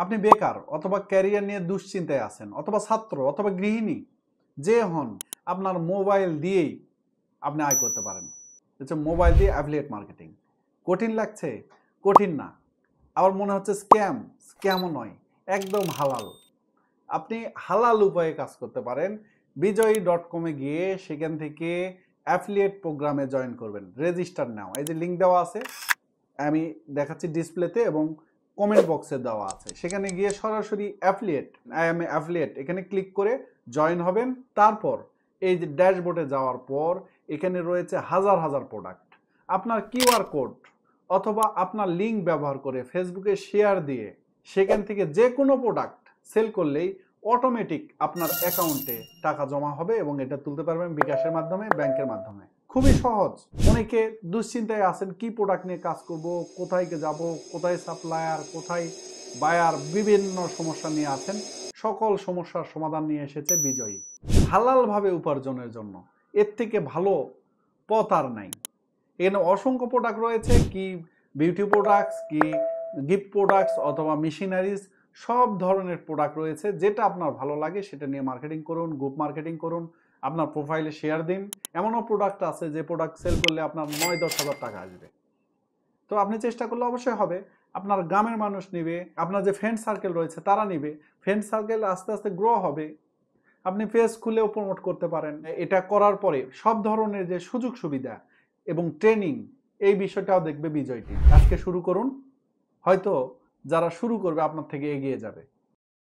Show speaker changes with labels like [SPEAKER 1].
[SPEAKER 1] আপনি বেকার অথবা ক্যারিয়ার নিয়ে দুশ্চিন্তায় আছেন অথবা ছাত্র অথবা গৃহিণী যে হন, আপনার মোবাইল দিয়েই আপনি আয় করতে পারেন। হচ্ছে মোবাইল দিয়ে অ্যাফিলিয়েট মার্কেটিং। কঠিন লাগছে? কঠিন না। আবার মনে হচ্ছে স্ক্যাম? স্ক্যামও নয়, একদম হালাল। আপনি হালাল উপায়ে কাজ করতে পারেন। বিজয়ী.com-এ গিয়ে সেখান থেকে অ্যাফিলিয়েট প্রোগ্রামে জয়েন করবেন। রেজিস্টার নাও, এই যে লিঙ্ক দেওয়া আছে, আমি দেখাচ্ছি ডিসপ্লেতে এবং কমেন্ট বক্সে দেওয়া আছে। সেখানে গিয়ে সরাসরি অ্যাফিলিয়েট, আই এম অ্যাফিলিয়েট এখানে ক্লিক করে জয়েন হবেন। তারপর এই যে ড্যাশবোর্ডে যাওয়ার পর এখানে রয়েছে হাজার হাজার প্রোডাক্ট। আপনার কিউআর কোড অথবা আপনার লিঙ্ক ব্যবহার করে ফেসবুকে শেয়ার দিয়ে সেখান থেকে যে কোনো প্রোডাক্ট সেল করলেই অটোমেটিক আপনার অ্যাকাউন্টে টাকা জমা হবে এবং এটা তুলতে পারবেন বিকাশের মাধ্যমে, ব্যাংকের মাধ্যমে। খুবই সহজ। অনেকে দুশ্চিন্তায় আছেন, কি প্রোডাক্ট নিয়ে কাজ করব, কোথায় যাব, কোথায় সাপ্লায়ার, কোথায় বায়ার, বিভিন্ন সমস্যা নিয়ে আছেন। সকল সমস্যার সমাধান নিয়ে এসেছে বিজয়ী। হালালভাবে উপার্জনের জন্য এর থেকে ভালো পথ আর নাই। এখানে অসংখ্য প্রোডাক্ট রয়েছে, কি বিউটি প্রোডাক্টস, কি গিফট প্রোডাক্টস অথবা মেশিনারিজ, সব ধরনের প্রোডাক্ট রয়েছে। যেটা আপনার ভালো লাগে সেটা নিয়ে মার্কেটিং করুন, গ্রুপ মার্কেটিং করুন, আপনার প্রোফাইলে শেয়ার দিন। এমনও প্রোডাক্ট আছে যে প্রোডাক্ট সেল করলে আপনার 9-10 হাজার টাকা আসবে। তো আপনি চেষ্টা করলে অবশ্যই হবে। আপনার গ্রামের মানুষ নিবে, আপনার যে ফ্রেন্ড সার্কেল রয়েছে তারা নিবে, ফ্রেন্ড সার্কেল আস্তে আস্তে গ্রো হবে। আপনি পেজ খুলেও প্রমোট করতে পারেন। এটা করার পরে সব ধরনের যে সুযোগ সুবিধা এবং ট্রেনিং, এই বিষয়টাও দেখবে বিজয় টিম। আজকে শুরু করুন, হয়তো যারা শুরু করবে আপনার থেকে এগিয়ে যাবে।